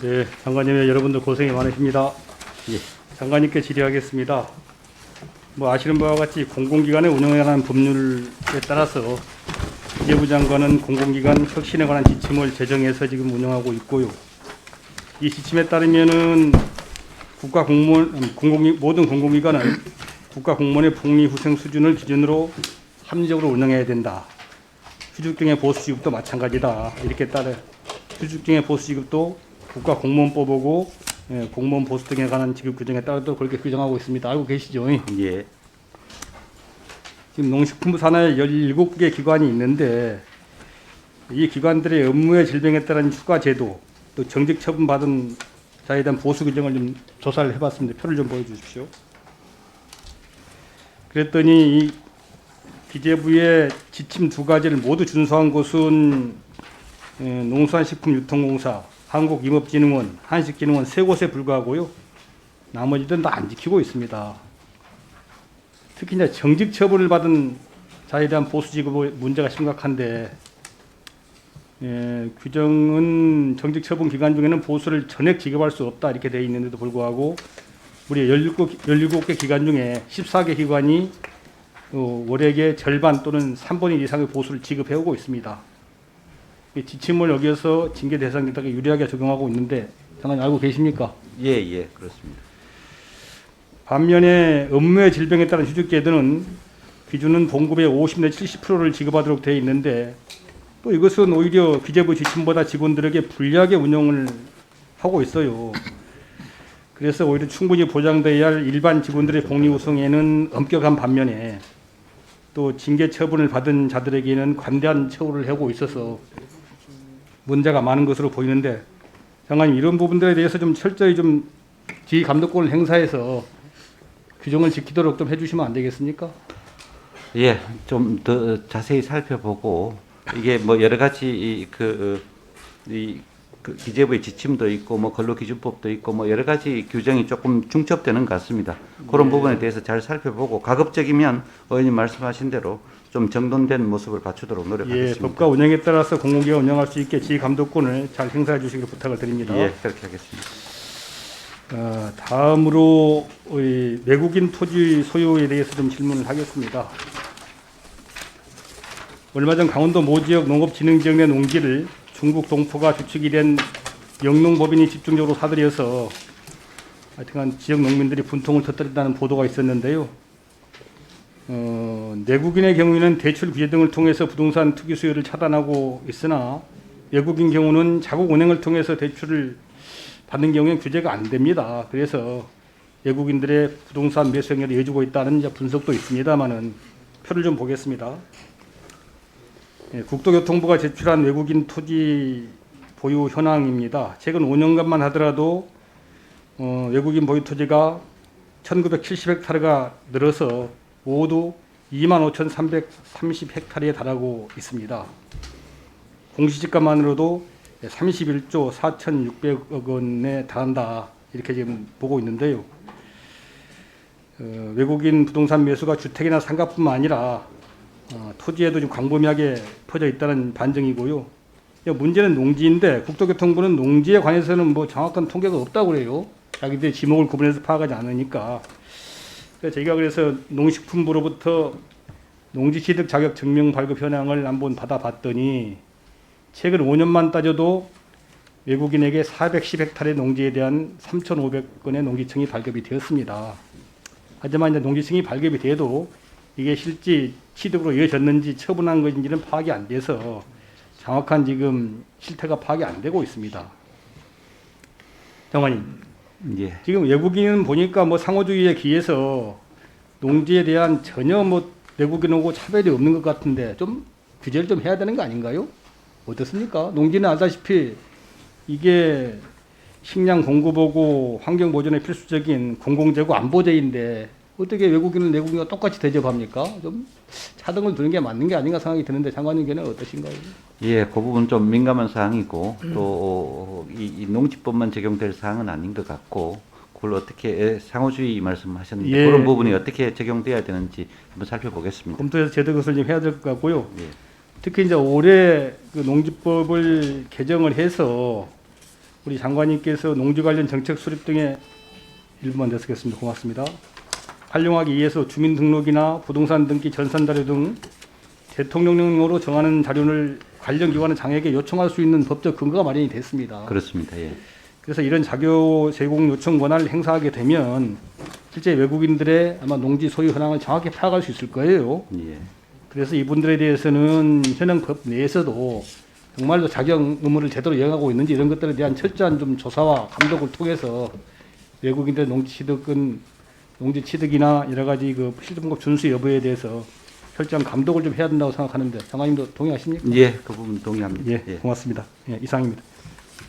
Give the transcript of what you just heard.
네, 장관님, 여러분들 고생이 많으십니다. 예. 장관님께 질의하겠습니다. 뭐 아시는 바와 같이 공공기관의 운영에 관한 법률에 따라서 기재부 장관은 공공기관 혁신에 관한 지침을 제정해서 지금 운영하고 있고요. 이 지침에 따르면은 국가 공무원, 모든 공공기관은 국가 공무원의 복리 후생 수준을 기준으로 합리적으로 운영해야 된다. 휴직 등의 보수지급도 마찬가지다. 이렇게 따라 휴직 등의 보수지급도 국가 공무원법하고 공무원 보수 등에 관한 지급 규정에 따라서 그렇게 규정하고 있습니다. 알고 계시죠? 예. 지금 농식품부 산하에 17개 기관이 있는데 이 기관들의 업무의 질병에 따른 휴가 제도 또 정직 처분 받은 자에 대한 보수 규정을 좀 조사를 해봤습니다. 표를 좀 보여주십시오. 그랬더니 이 기재부의 지침 두 가지를 모두 준수한 곳은 농수산식품유통공사, 한국임업진흥원, 한식진흥원 세 곳에 불과하고요. 나머지들은 다 안 지키고 있습니다. 특히 이제 정직 처분을 받은 자에 대한 보수 지급의 문제가 심각한데 규정은 정직 처분 기간 중에는 보수를 전액 지급할 수 없다 이렇게 되어 있는데도 불구하고 우리 17개 기관 중에 14개 기관이 월액의 절반 또는 3분의 1 이상의 보수를 지급해 오고 있습니다. 이 지침을 여기에서 징계 대상자에게 유리하게 적용하고 있는데 장관님 알고 계십니까? 예, 예, 그렇습니다. 반면에 업무의 질병에 따른 휴직 제도는 기준은 봉급의 50 내지 70%를 지급하도록 되어 있는데 또 이것은 오히려 기재부 지침보다 직원들에게 불리하게 운영을 하고 있어요. 그래서 오히려 충분히 보장되어야 할 일반 직원들의 복리 우승에는 엄격한 반면에 또 징계 처분을 받은 자들에게는 관대한 처우를 하고 있어서 문제가 많은 것으로 보이는데 장관님 이런 부분들에 대해서 좀 철저히 좀 지휘 감독권을 행사해서 규정을 지키도록 좀 해주시면 안 되겠습니까? 예, 좀 더 자세히 살펴보고 이게 뭐 여러 가지 그 기재부의 지침도 있고 뭐 근로기준법도 있고 뭐 여러 가지 규정이 조금 중첩되는 것 같습니다. 그런 부분에 대해서 잘 살펴보고 가급적이면 의원님 말씀하신 대로 좀 정돈된 모습을 갖추도록 노력하겠습니다. 예, 법과 운영에 따라서 공공기관 운영할 수 있게 지휘 감독권을 잘 행사해 주시기를 부탁을 드립니다. 예, 그렇게 하겠습니다. 다음으로 외국인 토지 소유에 대해서 좀 질문을 하겠습니다. 얼마 전 강원도 모 지역 농업진흥지역 내 농지를 중국 동포가 주축이 된 영농법인이 집중적으로 사들여서 하여튼간 지역 농민들이 분통을 터뜨린다는 보도가 있었는데요. 내국인의 경우에는 대출 규제 등을 통해서 부동산 투기 수요를 차단하고 있으나 외국인 경우는 자국 은행을 통해서 대출을 받는 경우에는 규제가 안 됩니다. 그래서 외국인들의 부동산 매수 행위를 이어주고 있다는 분석도 있습니다만은 표를 좀 보겠습니다. 국토교통부가 제출한 외국인 토지 보유 현황입니다. 최근 5년간만 하더라도 외국인 보유 토지가 1970헥타르가 늘어서 모두 25,330헥타르에 달하고 있습니다. 공시지가만으로도 31조 4,600억 원에 달한다 이렇게 지금 보고 있는데요. 외국인 부동산 매수가 주택이나 상가뿐만 아니라 토지에도 좀 광범위하게 퍼져 있다는 반증이고요. 문제는 농지인데 국토교통부는 농지에 관해서는 뭐 정확한 통계가 없다고 그래요. 자기들 지목을 구분해서 파악하지 않으니까. 저희가 그래서 농식품부로부터 농지 취득 자격 증명 발급 현황을 한번 받아봤더니 최근 5년만 따져도 외국인에게 410헥타르의 농지에 대한 3,500건의 농지청이 발급이 되었습니다. 하지만 이제 농지청이 발급이 돼도 이게 실제 취득으로 이어졌는지 처분한 것인지는 파악이 안 돼서 정확한 지금 실태가 파악이 안 되고 있습니다. 장관님, 예. 지금 외국인은 보니까 뭐 상호주의에 기해서 농지에 대한 전혀 뭐 외국인하고 차별이 없는 것 같은데 좀 규제를 좀 해야 되는 거 아닌가요? 어떻습니까? 농지는 알다시피 이게 식량 공급하고 환경 보존에 필수적인 공공재고 안보재인데 어떻게 외국인은 내국인과 똑같이 대접합니까? 좀 차등을 두는 게 맞는 게 아닌가 생각이 드는데 장관님께는 어떠신가요? 예, 그 부분 좀 민감한 사항이고 또 이 농지법만 적용될 사항은 아닌 것 같고 그걸 어떻게 상호주의 말씀하셨는데 예, 그런 부분이 어떻게 적용돼야 되는지 한번 살펴보겠습니다. 검토해서 제도 것을 좀 해야 될 것 같고요. 예. 특히 이제 올해 그 농지법을 개정을 해서 우리 장관님께서 농지 관련 정책 수립 등에 일부만 내쓰겠습니다. 고맙습니다. 활용하기 위해서 주민등록이나 부동산 등기 전산 자료 등 대통령령으로 정하는 자료를 관련 기관의 장에게 요청할 수 있는 법적 근거가 마련이 됐습니다. 그렇습니다. 예. 그래서 이런 자료 제공 요청 권한을 행사하게 되면 실제 외국인들의 아마 농지 소유 현황을 정확히 파악할 수 있을 거예요. 예. 그래서 이분들에 대해서는 현행 법 내에서도 정말로 자격 의무를 제대로 이행하고 있는지 이런 것들에 대한 철저한 좀 조사와 감독을 통해서 외국인들의 농지 취득이나 여러 가지 그 실등급 준수 여부에 대해서 철저한 감독을 좀 해야 된다고 생각하는데 장관님도 동의하십니까? 예, 그 부분 동의합니다. 예, 고맙습니다. 예, 이상입니다.